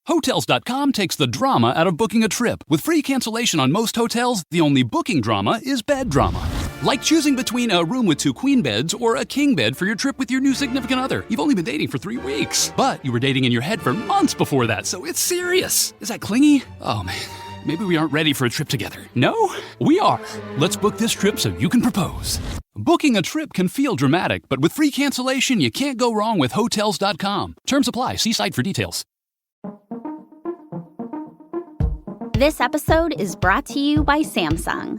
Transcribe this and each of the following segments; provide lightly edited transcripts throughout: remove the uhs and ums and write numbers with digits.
Hotels.com takes the drama out of booking a trip. With free cancellation on most hotels, the only booking drama is bed drama. Like choosing between a room with 2 queen beds or a king bed for your trip with your new significant other. You've only been dating for 3 weeks, but you were dating in your head for months before that, so it's serious. Is that clingy? Oh man, maybe we aren't ready for a trip together. No? We are. Let's book this trip so you can propose. Booking a trip can feel dramatic, but with free cancellation, you can't go wrong with Hotels.com. Terms apply. See site for details. This episode is brought to you by Samsung.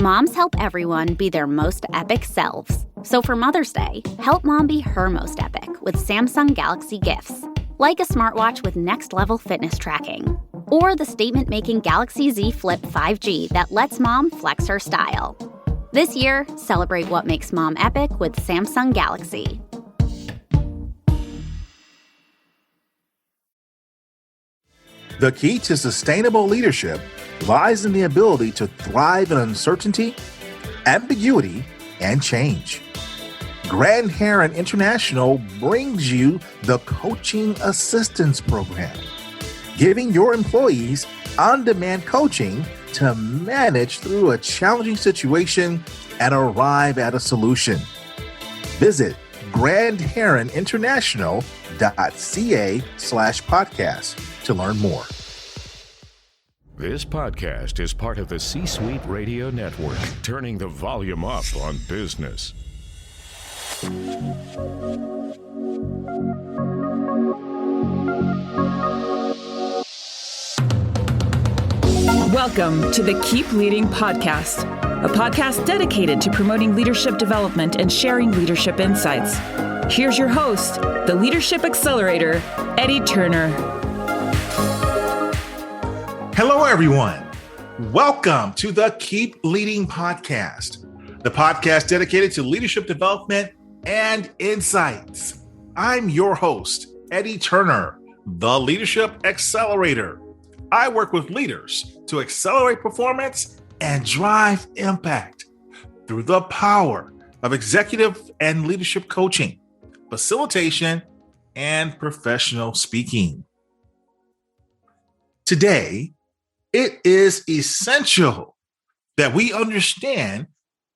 Moms help everyone be their most epic selves. So for Mother's Day, help mom be her most epic with Samsung Galaxy gifts. Like a smartwatch with next-level fitness tracking. Or the statement-making Galaxy Z Flip 5G that lets mom flex her style. This year, celebrate what makes mom epic with Samsung Galaxy. The key to sustainable leadership lies in the ability to thrive in uncertainty, ambiguity, and change. Grand Heron International brings you the Coaching Assistance Program, giving your employees on-demand coaching to manage through a challenging situation and arrive at a solution. Visit grandheroninternational.ca/podcast to learn more. This podcast is part of the C-Suite Radio Network, turning the volume up on business. Welcome to the Keep Leading Podcast, a podcast dedicated to promoting leadership development and sharing leadership insights. Here's your host, the Leadership Accelerator, Eddie Turner. Hello, everyone. Welcome to the Keep Leading Podcast, the podcast dedicated to leadership development and insights. I'm your host, Eddie Turner, the Leadership Accelerator. I work with leaders to accelerate performance and drive impact through the power of executive and leadership coaching, facilitation, and professional speaking. Today, it is essential that we understand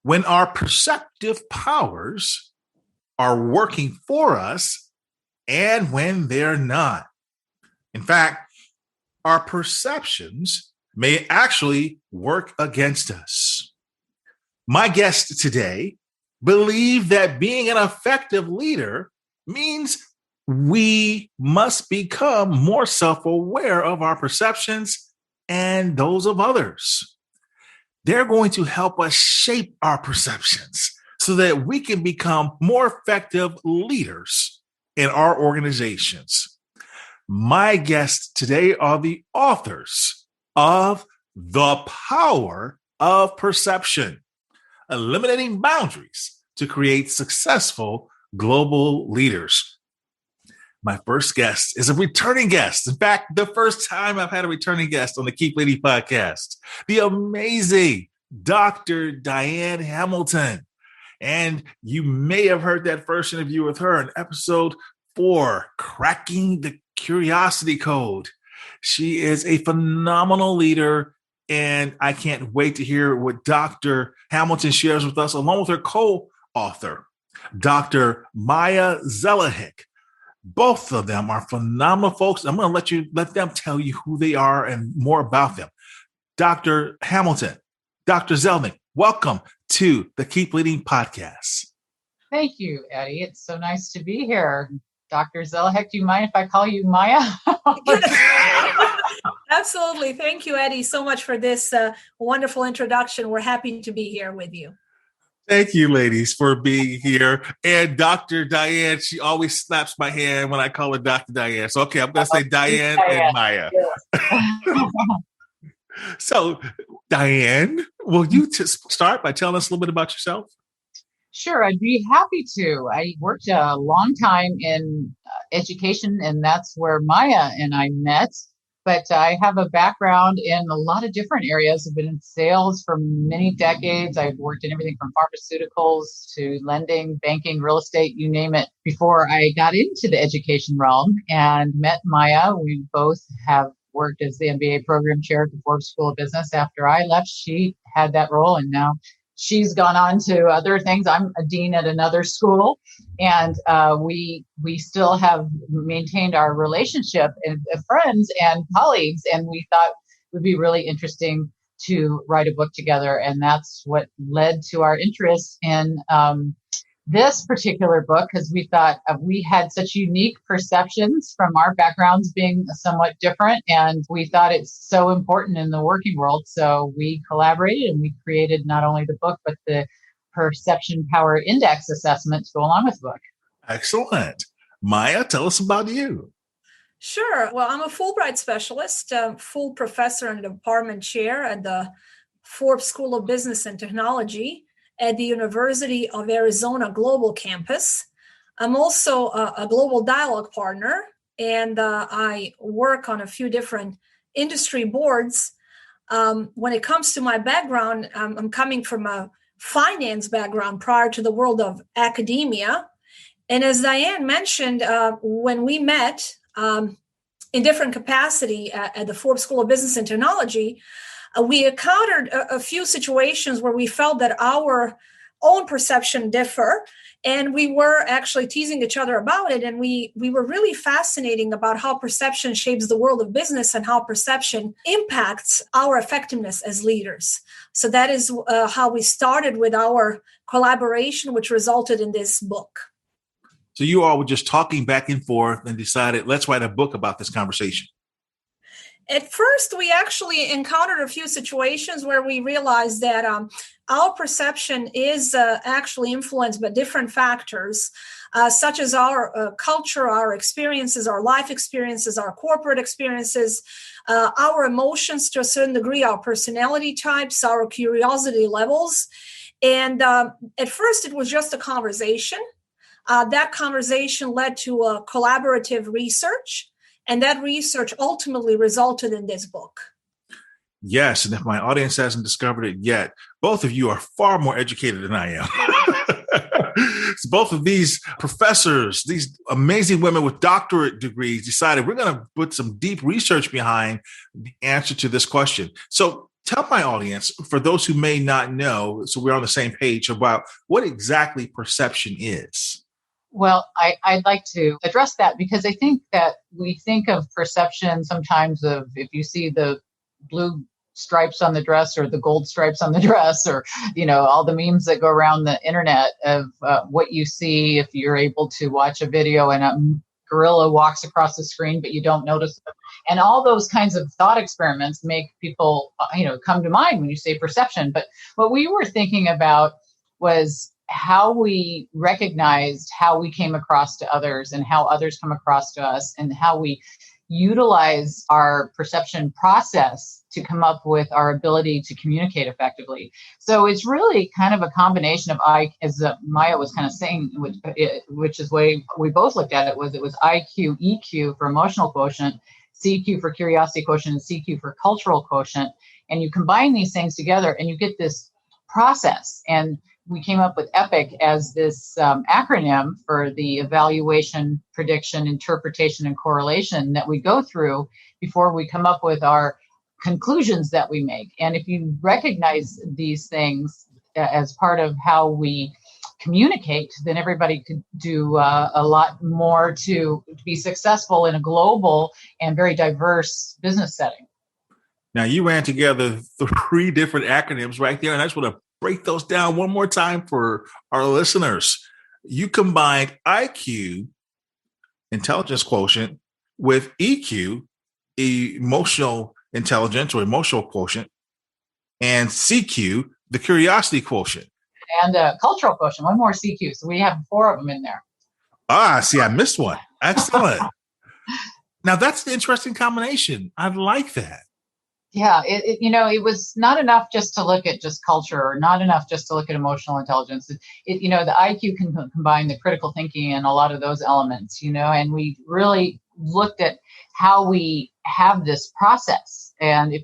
when our perceptive powers are working for us and when they're not. In fact, our perceptions may actually work against us. My guests today believe that being an effective leader means we must become more self-aware of our perceptions and those of others. They're going to help us shape our perceptions so that we can become more effective leaders in our organizations. My guests today are the authors of The Power of Perception, Eliminating Boundaries to Create Successful Global Leaders. My first guest is a returning guest. In fact, the first time I've had a returning guest on the Keep Leading podcast, the amazing Dr. Diane Hamilton. And you may have heard that first interview with her in episode 4, Cracking the Curiosity Code. She is a phenomenal leader, and I can't wait to hear what Dr. Hamilton shares with us, along with her co-author, Dr. Maja Zelihic. Both of them are phenomenal folks. I'm going to let them tell you who they are and more about them. Dr. Hamilton, Dr. Zelihic, welcome to the Keep Leading podcast. Thank you, Eddie. It's so nice to be here. Dr. Zelihic, do you mind if I call you Maja? Absolutely. Thank you, Eddie, so much for this wonderful introduction. We're happy to be here with you. Thank you, ladies, for being here. And Dr. Diane, she always slaps my hand when I call her Dr. Diane. So, okay, I'm going to say Diane and Maja. Yes. So, Diane, will you start by telling us a little bit about yourself? Sure, I'd be happy to. I worked a long time in education, and that's where Maja and I met. But I have a background in a lot of different areas. I've been in sales for many decades. I've worked in everything from pharmaceuticals to lending, banking, real estate, you name it, before I got into the education realm and met Maja. We both have worked as the MBA Program Chair at the Forbes School of Business. After I left, she had that role, and now she's gone on to other things. I'm a dean at another school, and we still have maintained our relationship as friends and colleagues, and we thought it would be really interesting to write a book together, and that's what led to our interest in this particular book, because we thought we had such unique perceptions from our backgrounds being somewhat different, and we thought it's so important in the working world. So we collaborated and we created not only the book, but the Perception Power Index assessment to go along with the book. Excellent. Maja, tell us about you. Sure. Well, I'm a Fulbright specialist, full professor and department chair at the Forbes School of Business and Technology at the University of Arizona Global Campus. I'm also a global dialogue partner, and I work on a few different industry boards. When it comes to my background, I'm coming from a finance background prior to the world of academia. And as Diane mentioned, when we met in different capacity at the Forbes School of Business and Technology, we encountered a few situations where we felt that our own perception differ, and we were actually teasing each other about it. And we were really fascinating about how perception shapes the world of business and how perception impacts our effectiveness as leaders. So that is how we started with our collaboration, which resulted in this book. So you all were just talking back and forth and decided, let's write a book about this conversation. At first, we actually encountered a few situations where we realized that our perception is actually influenced by different factors, such as our culture, our experiences, our life experiences, our corporate experiences, our emotions to a certain degree, our personality types, our curiosity levels. And at first, it was just a conversation. That conversation led to a collaborative research. And that research ultimately resulted in this book. Yes. And if my audience hasn't discovered it yet, both of you are far more educated than I am. So both of these professors, these amazing women with doctorate degrees, decided we're going to put some deep research behind the answer to this question. So tell my audience, for those who may not know, so we're on the same page, about what exactly perception is. Well, I'd like to address that because I think that we think of perception sometimes of if you see the blue stripes on the dress or the gold stripes on the dress or, all the memes that go around the internet of what you see if you're able to watch a video and a gorilla walks across the screen, but you don't notice them. And all those kinds of thought experiments make people, come to mind when you say perception. But what we were thinking about was how we recognized how we came across to others and how others come across to us and how we utilize our perception process to come up with our ability to communicate effectively. So it's really kind of a combination of as Maja was kind of saying, which is the way we both looked at it was IQ, EQ for emotional quotient, CQ for curiosity quotient, and CQ for cultural quotient. And you combine these things together and you get this process. And we came up with EPIC as this acronym for the evaluation, prediction, interpretation, and correlation that we go through before we come up with our conclusions that we make. And if you recognize these things as part of how we communicate, then everybody could do a lot more to be successful in a global and very diverse business setting. Now, you ran together 3 different acronyms right there, and I just want to break those down one more time for our listeners. You combined IQ, intelligence quotient, with EQ, emotional intelligence or emotional quotient, and CQ, the curiosity quotient. And cultural quotient, one more CQ. So we have 4 of them in there. See, I missed one. Excellent. Now, that's the interesting combination. I like that. Yeah, it was not enough just to look at just culture or not enough just to look at emotional intelligence. The IQ can combine the critical thinking and a lot of those elements, and we really looked at how we have this process. And if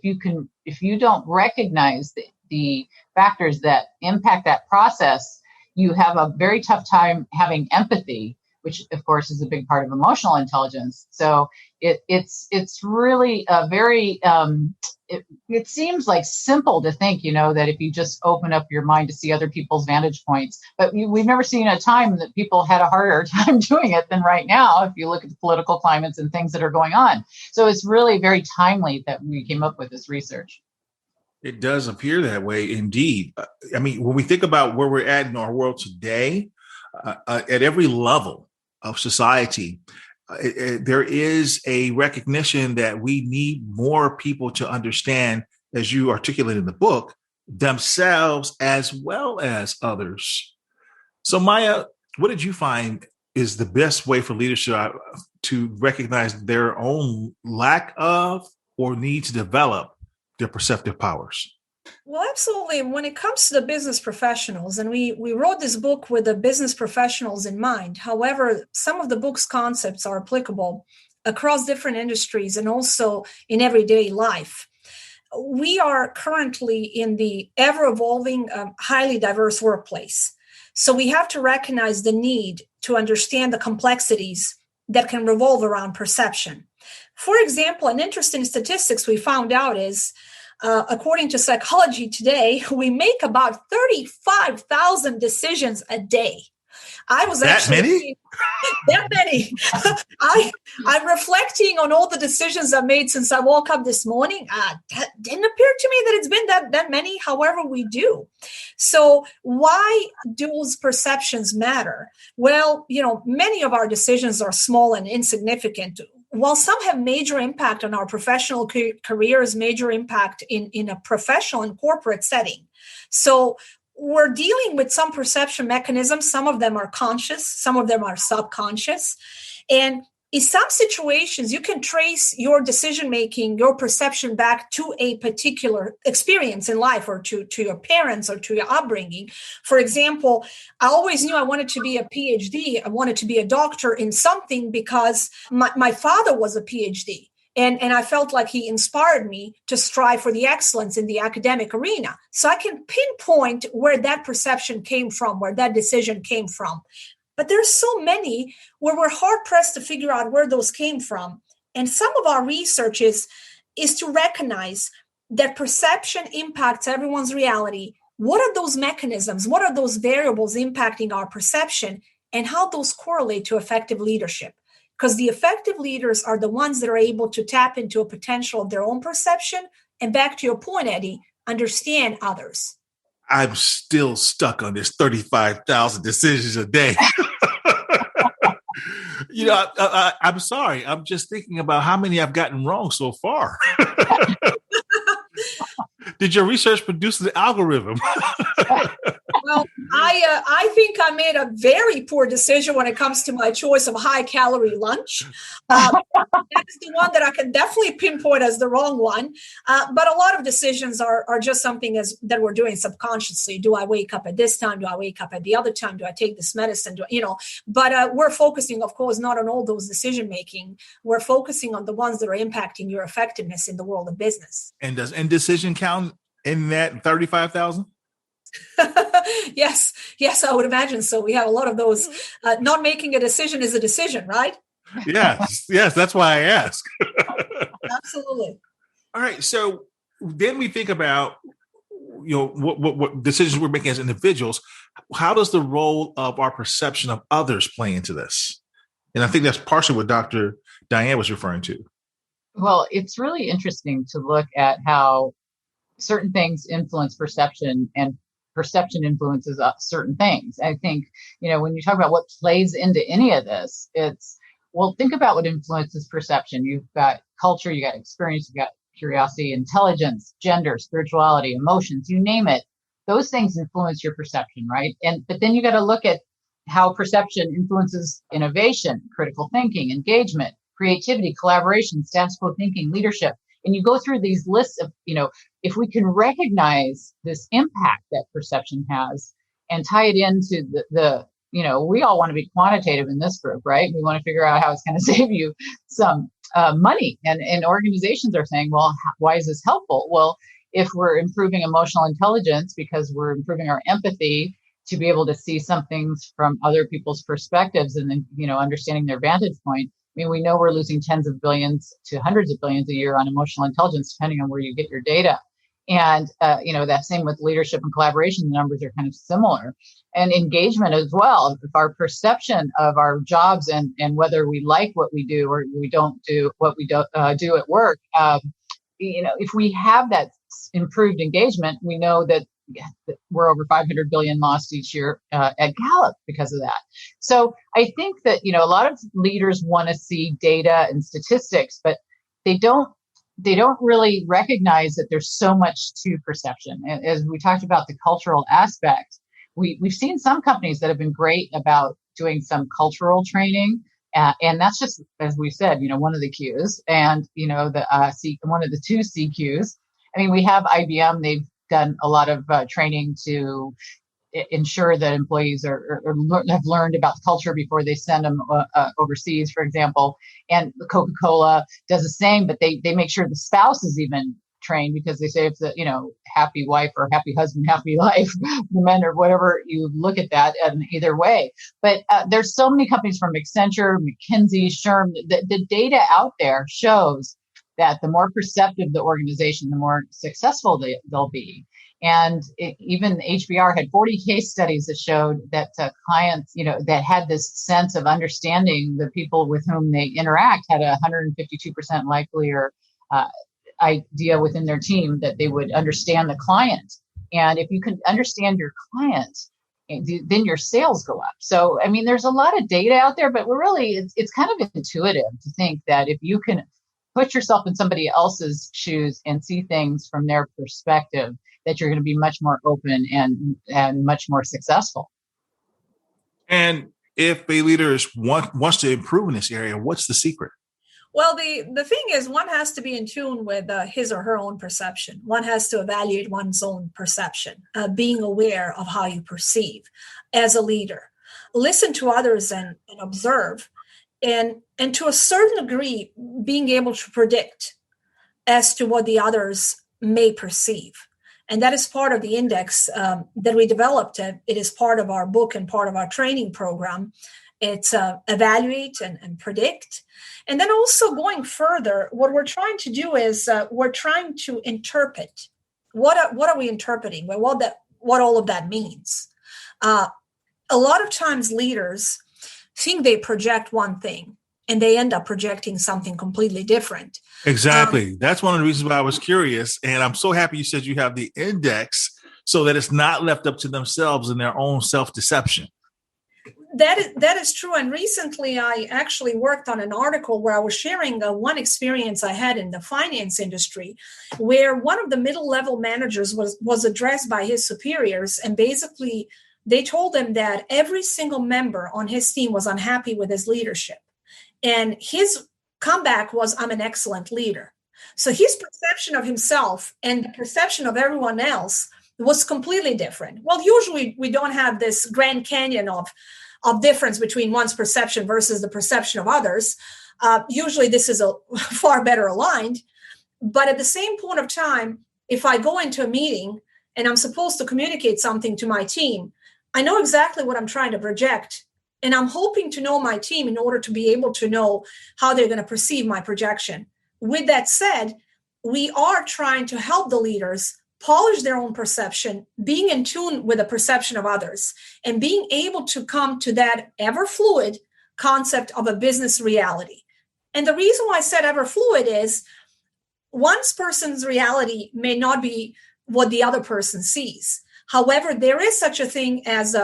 you don't recognize the factors that impact that process, you have a very tough time having empathy, which of course is a big part of emotional intelligence. So it's really a very, it seems like simple to think, that if you just open up your mind to see other people's vantage points, but we've never seen a time that people had a harder time doing it than right now, if you look at the political climates and things that are going on. So it's really very timely that we came up with this research. It does appear that way, indeed. I mean, when we think about where we're at in our world today, at every level of society, there is a recognition that we need more people to understand, as you articulate in the book, themselves as well as others. So, Maja, what did you find is the best way for leadership to recognize their own lack of or need to develop their perceptive powers? Well, absolutely. When it comes to the business professionals, and we wrote this book with the business professionals in mind. However, some of the book's concepts are applicable across different industries and also in everyday life. We are currently in the ever-evolving, highly diverse workplace. So we have to recognize the need to understand the complexities that can revolve around perception. For example, an interesting statistics we found out is, according to Psychology Today, we make about 35,000 decisions a day. I was that many? That many. I'm reflecting on all the decisions I've made since I woke up this morning. That didn't appear to me that it's been that many. However, we do. So why do those perceptions matter? Well, many of our decisions are small and insignificant. While some have major impact on our professional careers, major impact in a professional and corporate setting. So we're dealing with some perception mechanisms. Some of them are conscious, some of them are subconscious. And in some situations, you can trace your decision-making, your perception back to a particular experience in life or to your parents or to your upbringing. For example, I always knew I wanted to be a Ph.D. I wanted to be a doctor in something because my father was a Ph.D. And I felt like he inspired me to strive for the excellence in the academic arena. So I can pinpoint where that perception came from, where that decision came from. But there's so many where we're hard-pressed to figure out where those came from. And some of our research is to recognize that perception impacts everyone's reality. What are those mechanisms? What are those variables impacting our perception? And how those correlate to effective leadership? Because the effective leaders are the ones that are able to tap into a potential of their own perception. And back to your point, Eddie, understand others. I'm still stuck on this 35,000 decisions a day. I'm sorry. I'm just thinking about how many I've gotten wrong so far. Did your research produce the algorithm? Well, I think I made a very poor decision when it comes to my choice of high-calorie lunch. That's the one that I can definitely pinpoint as the wrong one. But a lot of decisions are just something that we're doing subconsciously. Do I wake up at this time? Do I wake up at the other time? Do I take this medicine? But we're focusing, of course, not on all those decision-making. We're focusing on the ones that are impacting your effectiveness in the world of business. And does indecision count in that 35,000? Yes, I would imagine so. We have a lot of those. Not making a decision is a decision, right? Yes, that's why I ask. Absolutely. All right. So then we think about, what decisions we're making as individuals. How does the role of our perception of others play into this? And I think that's partially what Dr. Diane was referring to. Well, it's really interesting to look at how certain things influence perception and perception influences certain things. I think, when you talk about what plays into any of this, think about what influences perception. You've got culture, you got experience, you got curiosity, intelligence, gender, spirituality, emotions, you name it. Those things influence your perception, right? But then you got to look at how perception influences innovation, critical thinking, engagement, creativity, collaboration, status quo thinking, leadership. And you go through these lists of, if we can recognize this impact that perception has and tie it into the we all want to be quantitative in this group, right? We want to figure out how it's going to save you some money. And organizations are saying, well, why is this helpful? Well, if we're improving emotional intelligence because we're improving our empathy to be able to see some things from other people's perspectives and then, understanding their vantage point. I mean, we know we're losing tens of billions to hundreds of billions a year on emotional intelligence, depending on where you get your data. And, that same with leadership and collaboration, the numbers are kind of similar. And engagement as well. If our perception of our jobs and whether we like what we do or we don't do what we do at work, if we have that improved engagement, we know that we're over 500 billion lost each year at Gallup because of that. So I think that, a lot of leaders want to see data and statistics, but they don't really recognize that there's so much to perception. And as we talked about the cultural aspect, we've seen some companies that have been great about doing some cultural training. And that's just, as we said, one of the Qs and, one of the two CQs. I mean, we have IBM, they've done a lot of training to ensure that employees have learned about the culture before they send them overseas, for example. And Coca-Cola does the same, but they make sure the spouse is even trained because they say it's a, happy wife or happy husband, happy life, the men or whatever you look at that either way. But there's so many companies from Accenture, McKinsey, Sherm, the data out there shows that the more perceptive the organization, the more successful they'll be. And even HBR had 40 case studies that showed that clients, that had this sense of understanding the people with whom they interact had a 152% likelier idea within their team that they would understand the client. And if you can understand your client, then your sales go up. So, I mean, there's a lot of data out there, but it's kind of intuitive to think that if you can put yourself in somebody else's shoes and see things from their perspective, that you're going to be much more open and much more successful. And if a leader wants to improve in this area, what's the secret? Well, the thing is, one has to be in tune with his or her own perception. One has to evaluate one's own perception, being aware of how you perceive as a leader. Listen to others and observe. And to a certain degree, being able to predict as to what the others may perceive. And that is part of the index that we developed. It is part of our book and part of our training program. It's evaluate and predict. And then also going further, what we're trying to do is we're trying to interpret. What are we interpreting? Well, what all of that means. A lot of times leaders think they project one thing and they end up projecting something completely different. Exactly. That's one of the reasons why I was curious. And I'm so happy you said you have the index so that it's not left up to themselves and their own self-deception. That is true. And recently I actually worked on an article where I was sharing one experience I had in the finance industry, where one of the middle level managers was addressed by his superiors. And basically they told him that every single member on his team was unhappy with his leadership. And his comeback was, I'm an excellent leader. So his perception of himself and the perception of everyone else was completely different. Well, usually we don't have this Grand Canyon of difference between one's perception versus the perception of others. Usually this is far better aligned. But at the same point of time, if I go into a meeting and I'm supposed to communicate something to my team, I know exactly what I'm trying to project. And I'm hoping to know my team in order to be able to know how they're going to perceive my projection. With that said, we are trying to help the leaders polish their own perception, being in tune with the perception of others, and being able to come to that ever fluid concept of a business reality. And the reason why I said ever fluid is one person's reality may not be what the other person sees. However, there is such a thing as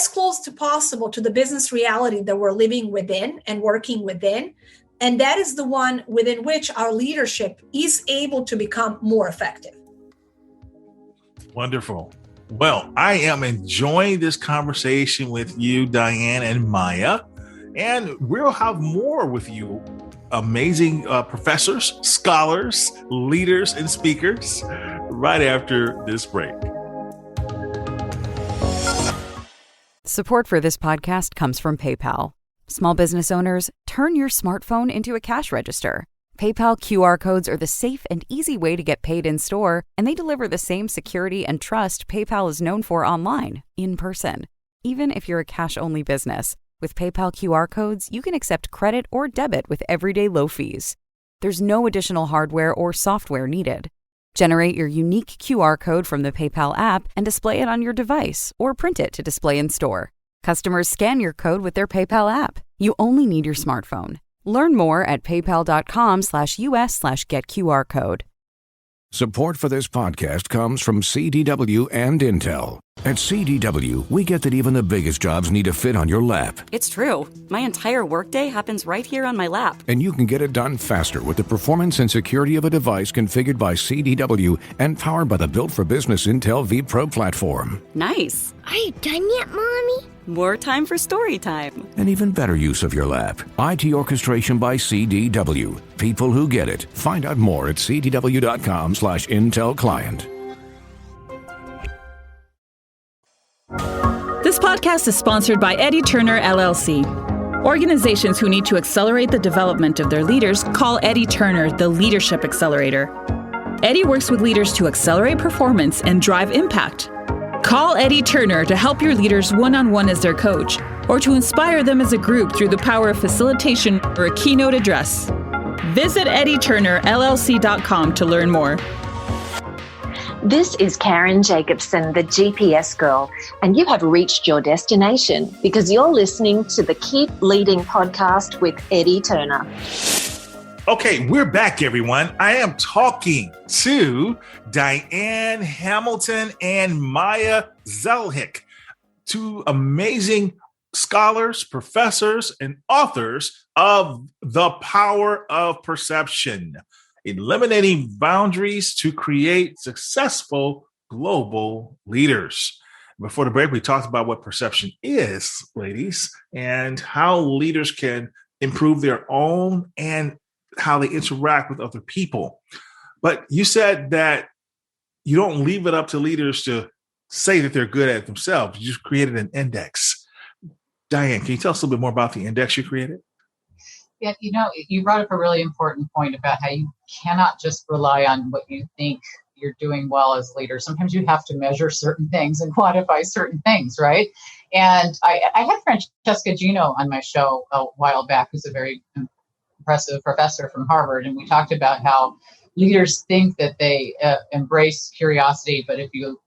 close to possible to the business reality that we're living within and working within. And that is the one within which our leadership is able to become more effective. Wonderful. Well, I am enjoying this conversation with you, Diane and Maja, and we'll have more with you, amazing professors, scholars, leaders, and speakers right after this break. Support for this podcast comes from PayPal. Small business owners, turn your smartphone into a cash register. PayPal QR codes are the safe and easy way to get paid in store, and they deliver the same security and trust PayPal is known for online, in person. Even if you're a cash-only business, with PayPal QR codes, you can accept credit or debit with everyday low fees. There's no additional hardware or software needed. Generate your unique QR code from the PayPal app and display it on your device, or print it to display in store. Customers scan your code with their PayPal app. You only need your smartphone. Learn more at paypal.com/US/getQRcode. Support for this podcast comes from CDW and Intel. At CDW, we get that even the biggest jobs need to fit on your lap. It's true. My entire workday happens right here on my lap. And you can get it done faster with the performance and security of a device configured by CDW and powered by the Built for Business Intel vPro platform. Nice. Are you done yet, Mommy? More time for story time. An even better use of your lap. IT orchestration by CDW. People who get it. Find out more at cdw.com/Intel client. This podcast is sponsored by Eddie Turner, LLC. Organizations who need to accelerate the development of their leaders call Eddie Turner the Leadership Accelerator. Eddie works with leaders to accelerate performance and drive impact. Call Eddie Turner to help your leaders one-on-one as their coach, or to inspire them as a group through the power of facilitation or a keynote address. Visit EddieTurnerLLC.com to learn more. This is Karen Jacobson, the GPS girl, and you have reached your destination because you're listening to the Keep Leading podcast with Eddie Turner. Okay, we're back, everyone. I am talking to Diane Hamilton and Maja Zelihic, two amazing scholars, professors, and authors of The Power of Perception, Eliminating Boundaries to Create Successful Global Leaders. Before the break, we talked about what perception is, ladies, and how leaders can improve their own and how they interact with other people. But you said that you don't leave it up to leaders to say that they're good at it themselves. You just created an index. Diane, can you tell us a little bit more about the index you created? Yeah, you brought up a really important point about how you cannot just rely on what you think you're doing well as leader. Sometimes you have to measure certain things and quantify certain things, right? And I had Francesca Gino on my show a while back, who's a very impressive professor from Harvard, and we talked about how leaders think that they embrace curiosity, but if you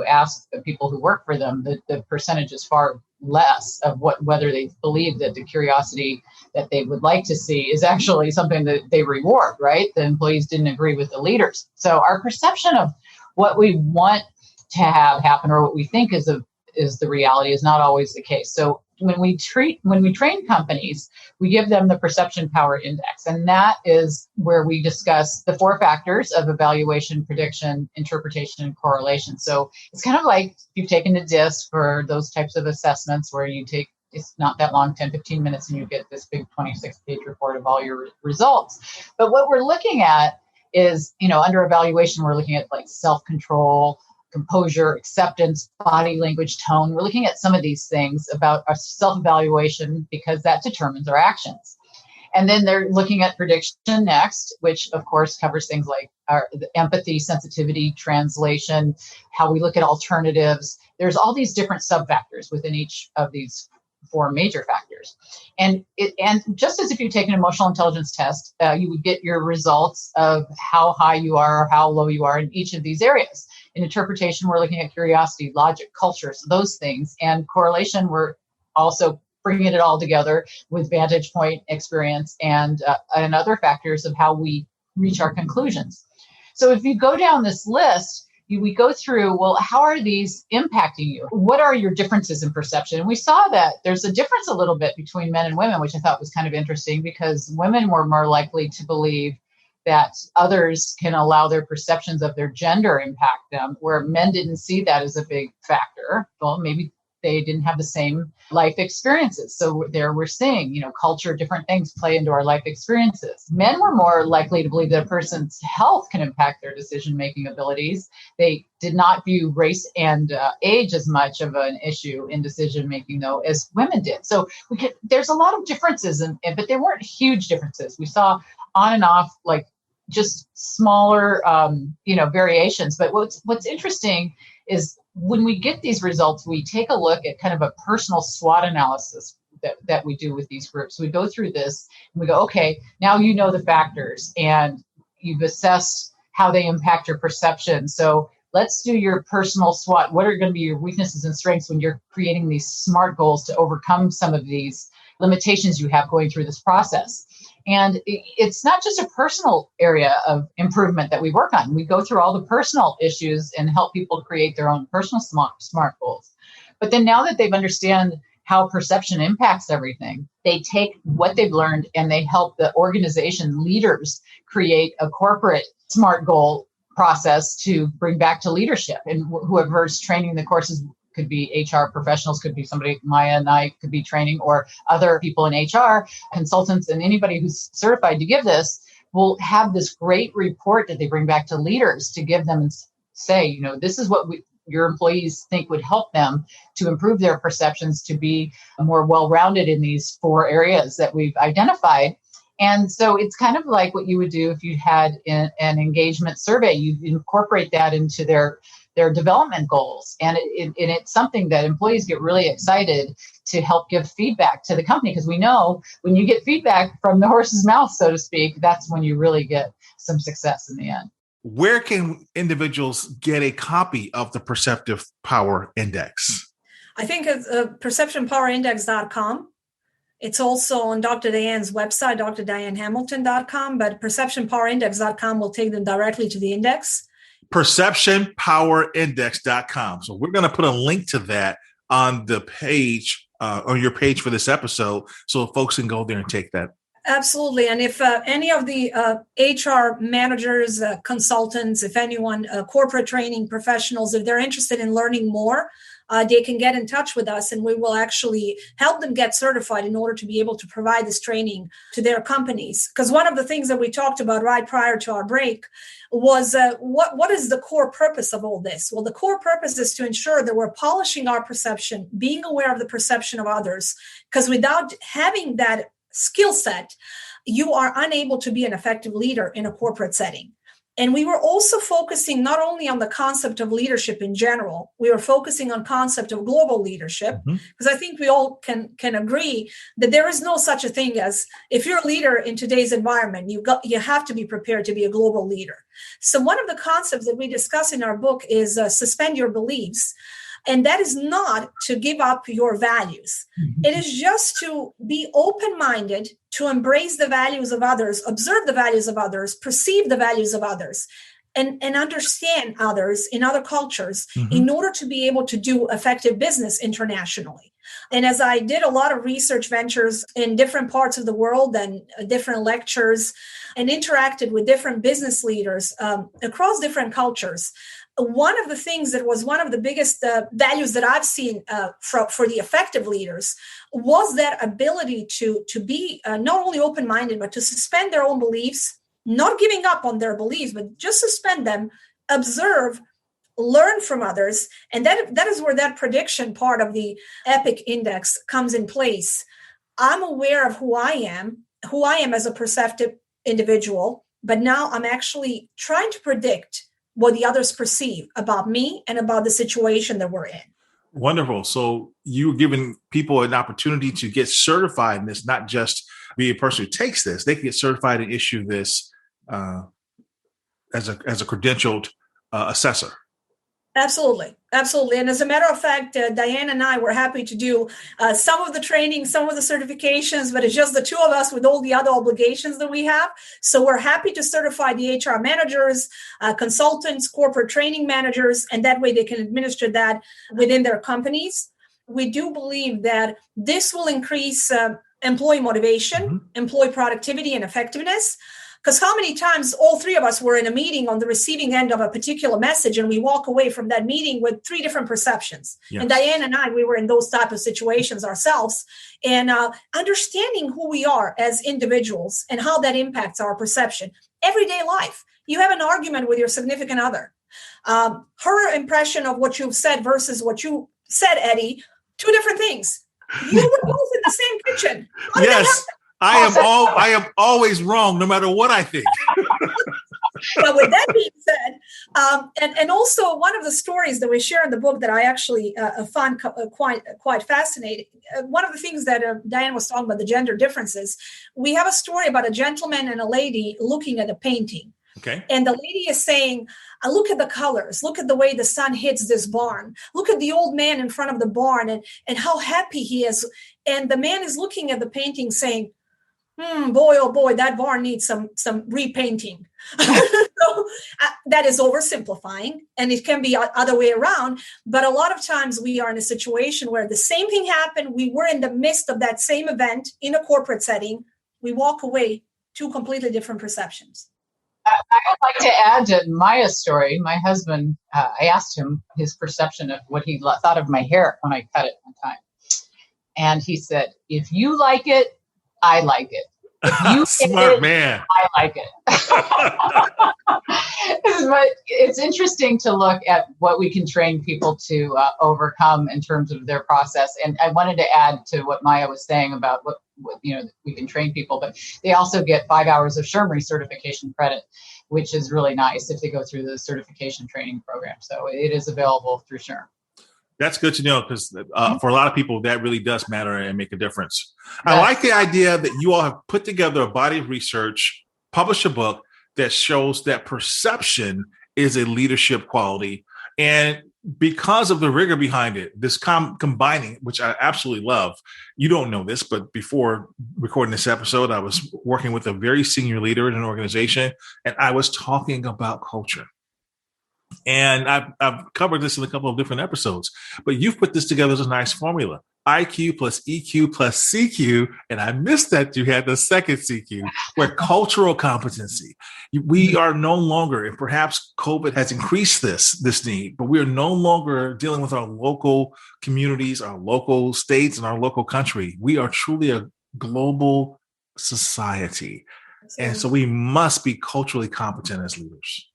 ask the people who work for them, the percentage is far less of whether they believe that the curiosity that they would like to see is actually something that they reward, right? The employees didn't agree with the leaders. So our perception of what we want to have happen or what we think is the reality is not always the case. So when we train companies, we give them the perception power index, and that is where we discuss the 4 factors of evaluation, prediction, interpretation, and correlation. So it's kind of like you've taken the DISC for those types of assessments where you take, it's not that long, 10, 15 minutes, and you get this big 26-page report of all your results. But what we're looking at is, under evaluation, we're looking at like self-control, composure, acceptance, body language, tone. We're looking at some of these things about our self-evaluation because that determines our actions. And then they're looking at prediction next, which of course covers things like our empathy, sensitivity, translation, how we look at alternatives. There's all these different sub-factors within each of these 4 major factors. And just as if you take an emotional intelligence test, you would get your results of how high you are or how low you are in each of these areas. In interpretation, we're looking at curiosity, logic, culture, so those things. And correlation, we're also bringing it all together with vantage point, experience, and other factors of how we reach our conclusions. So if you go down this list, we go through, well, how are these impacting you? What are your differences in perception? And we saw that there's a difference a little bit between men and women, which I thought was kind of interesting because women were more likely to believe that others can allow their perceptions of their gender impact them, where men didn't see that as a big factor. Well, maybe they didn't have the same life experiences. So there we're seeing, culture, different things play into our life experiences. Men were more likely to believe that a person's health can impact their decision-making abilities. They did not view race and age as much of an issue in decision-making, though, as women did. So there's a lot of differences, but there weren't huge differences. We saw on and off, like just smaller, variations. But what's interesting is when we get these results, we take a look at kind of a personal SWOT analysis that we do with these groups. We go through this and we go, okay, now you know the factors and you've assessed how they impact your perception. So let's do your personal SWOT. What are going to be your weaknesses and strengths when you're creating these SMART goals to overcome some of these limitations you have going through this process? And it's not just a personal area of improvement that we work on. We go through all the personal issues and help people create their own personal SMART goals. But then now that they've understand how perception impacts everything, they take what they've learned and they help the organization leaders create a corporate SMART goal process to bring back to leadership. And whoever's training the courses could be HR professionals, could be somebody, Maja and I could be training, or other people in HR, consultants, and anybody who's certified to give this will have this great report that they bring back to leaders to give them and say, this is what your employees think would help them to improve their perceptions, to be more well-rounded in these 4 areas that we've identified. And so it's kind of like what you would do if you had an engagement survey. You incorporate that into their development goals. And it's something that employees get really excited to help give feedback to the company, because we know when you get feedback from the horse's mouth, so to speak, that's when you really get some success in the end. Where can individuals get a copy of the Perceptive Power Index? I think it's perceptionpowerindex.com. It's also on Dr. Diane's website, drdianehamilton.com, but perceptionpowerindex.com will take them directly to the index. Perceptionpowerindex.com. So we're going to put a link to that on the page, on your page for this episode, so folks can go there and take that. Absolutely. And if any of the HR managers, consultants, if anyone, corporate training professionals, if they're interested in learning more, they can get in touch with us and we will actually help them get certified in order to be able to provide this training to their companies. Because one of the things that we talked about right prior to our break was what is the core purpose of all this? Well, the core purpose is to ensure that we're polishing our perception, being aware of the perception of others, because without having that skill set, you are unable to be an effective leader in a corporate setting. And we were also focusing not only on the concept of leadership in general, we were focusing on concept of global leadership, because I think we all can agree that there is no such a thing as, if you're a leader in today's environment, you have to be prepared to be a global leader. So one of the concepts that we discuss in our book is suspend your beliefs. And that is not to give up your values. It is just to be open-minded, to embrace the values of others, observe the values of others, perceive the values of others, and understand others in other cultures in order to be able to do effective business internationally. And as I did a lot of research ventures in different parts of the world and different lectures and interacted with different business leaders across different cultures, one of the things that was one of the biggest values that I've seen for the effective leaders was that ability to be not only open-minded, but to suspend their own beliefs, not giving up on their beliefs, but just suspend them, observe, learn from others. And that is where that prediction part of the EPIC index comes in place. I'm aware of who I am as a perceptive individual, but now I'm actually trying to predict what the others perceive about me and about the situation that we're in. Wonderful. So you're giving people an opportunity to get certified in this, not just be a person who takes this. They can get certified and issue this as a credentialed assessor. Absolutely. Absolutely. And as a matter of fact, Diane and I were happy to do some of the training, some of the certifications, but it's just the two of us with all the other obligations that we have. So we're happy to certify the HR managers, consultants, corporate training managers, and that way they can administer that within their companies. We do believe that this will increase employee motivation, employee productivity and effectiveness. Because how many times all three of us were in a meeting on the receiving end of a particular message, and we walk away from that meeting with three different perceptions. Yes. And Diane and I, we were in those type of situations ourselves, and understanding who we are as individuals and how that impacts our perception. Everyday life. You have an argument with your significant other. Her impression of what you've said versus what you said, Eddie, two different things. You were both in the same kitchen. Yes. I am always wrong, no matter what I think. Now, with that being said, and also one of the stories that we share in the book that I actually find quite fascinating. One of the things that Diane was talking about, the gender differences. We have a story about a gentleman and a lady looking at a painting. Okay. And the lady is saying, look at the colors, look at the way the sun hits this barn, look at the old man in front of the barn and how happy he is. And the man is looking at the painting saying, boy, oh boy, that barn needs some repainting. So that is oversimplifying, and it can be other way around. But a lot of times we are in a situation where the same thing happened. We were in the midst of that same event in a corporate setting. We walk away, two completely different perceptions. I would like to add to Maya's story. My husband, I asked him his perception of what he thought of my hair when I cut it one time. And he said, if you like it, I like it. If you Smart it, man. I like it. But it's interesting to look at what we can train people to overcome in terms of their process. And I wanted to add to what Maja was saying about what we can train people, but they also get 5 hours of SHRM certification credit, which is really nice if they go through the certification training program. So it is available through SHRM. That's good to know, because for a lot of people, that really does matter and make a difference. I like the idea that you all have put together a body of research, published a book that shows that perception is a leadership quality. And because of the rigor behind it, this combining, which I absolutely love. You don't know this, but before recording this episode, I was working with a very senior leader in an organization, and I was talking about culture. And I've covered this in a couple of different episodes, but you've put this together as a nice formula. IQ plus EQ plus CQ. And I missed that you had the second CQ, where cultural competency. We are no longer, and perhaps COVID has increased this need, but we are no longer dealing with our local communities, our local states, and our local country. We are truly a global society. And so we must be culturally competent as leaders.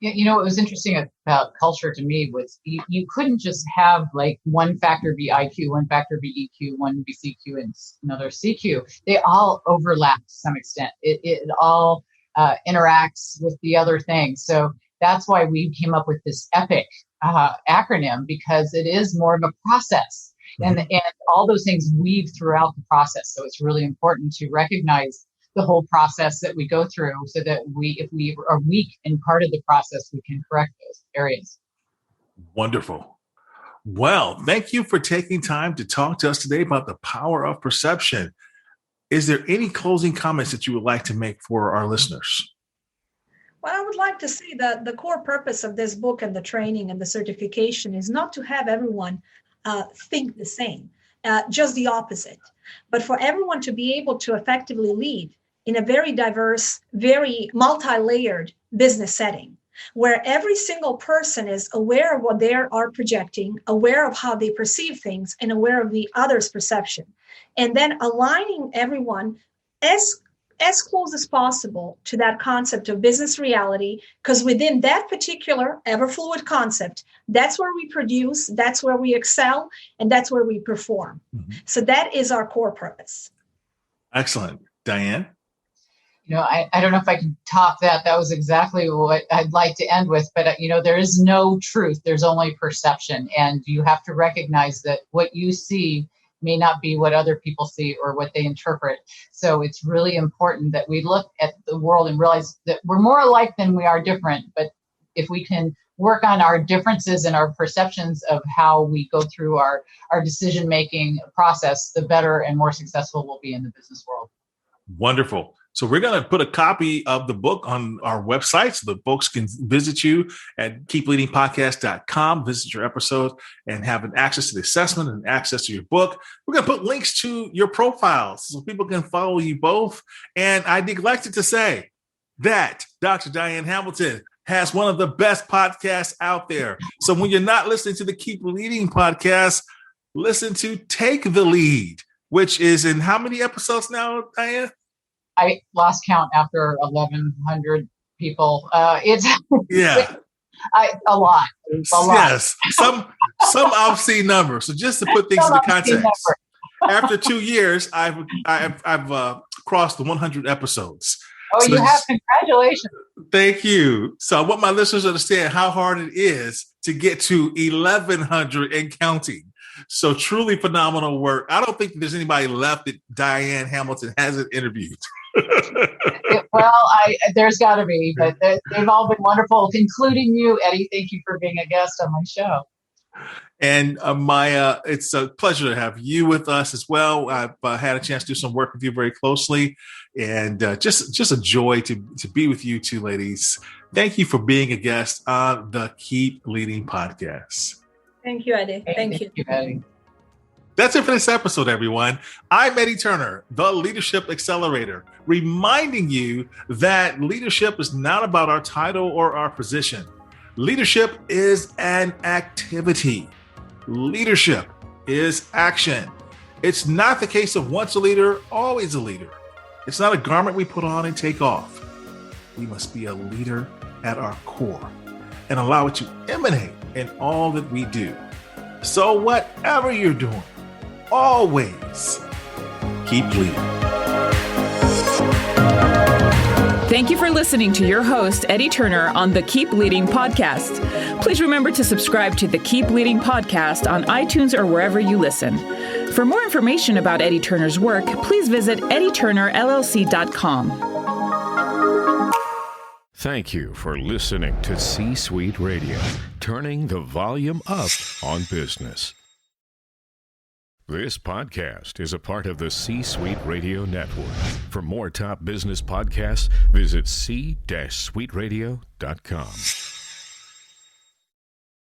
Yeah, what was interesting about culture to me was you couldn't just have like one factor be IQ, one factor be EQ, one be CQ, and another CQ. They all overlap to some extent. It all interacts with the other thing. So that's why we came up with this EPIC acronym, because it is more of a process. Mm-hmm. And all those things weave throughout the process. So it's really important to recognize the whole process that we go through, so that if we are weak in part of the process, we can correct those areas. Wonderful. Well, thank you for taking time to talk to us today about the power of perception. Is there any closing comments that you would like to make for our listeners? Well, I would like to say that the core purpose of this book and the training and the certification is not to have everyone think the same, just the opposite, but for everyone to be able to effectively lead in a very diverse, very multi-layered business setting, where every single person is aware of what they are projecting, aware of how they perceive things, and aware of the other's perception. And then aligning everyone as close as possible to that concept of business reality, because within that particular ever-fluid concept, that's where we produce, that's where we excel, and that's where we perform. Mm-hmm. So that is our core purpose. Excellent. Diane? I don't know if I can top that. That was exactly what I'd like to end with. But, there is no truth. There's only perception. And you have to recognize that what you see may not be what other people see or what they interpret. So it's really important that we look at the world and realize that we're more alike than we are different. But if we can work on our differences and our perceptions of how we go through our decision-making process, the better and more successful we'll be in the business world. Wonderful. So we're going to put a copy of the book on our website so that folks can visit you at keepleadingpodcast.com, visit your episode, and have access to the assessment and access to your book. We're going to put links to your profiles so people can follow you both. And I neglected to say, that Dr. Diane Hamilton has one of the best podcasts out there. So when you're not listening to the Keep Leading podcast, listen to Take the Lead, which is in how many episodes now, Diane? I lost count after 1,100 people. It's a lot. Yes, some obscene numbers. So just to put things into context, after 2 years, I've crossed the 100 episodes. Oh, so you have. Congratulations. Thank you. So I want my listeners to understand how hard it is to get to 1,100 and counting. So truly phenomenal work. I don't think there's anybody left that Diane Hamilton hasn't interviewed. There's got to be, but they've all been wonderful, including you, Eddie. Thank you for being a guest on my show. And Maya, it's a pleasure to have you with us as well. I've had a chance to do some work with you very closely, and just a joy to be with you two ladies. Thank you for being a guest on the Keep Leading podcast. Thank you, Eddie. Thank you, Eddie. That's it for this episode, everyone. I'm Eddie Turner, the Leadership Accelerator, reminding you that leadership is not about our title or our position. Leadership is an activity. Leadership is action. It's not the case of once a leader, always a leader. It's not a garment we put on and take off. We must be a leader at our core and allow it to emanate in all that we do. So whatever you're doing, always keep leading. Thank you for listening to your host, Eddie Turner, on the Keep Leading podcast. Please remember to subscribe to the Keep Leading podcast on iTunes or wherever you listen. For more information about Eddie Turner's work, please visit eddieturnerllc.com. Thank you for listening to C-Suite Radio, turning the volume up on business. This podcast is a part of the C-Suite Radio Network. For more top business podcasts, visit c-suiteradio.com.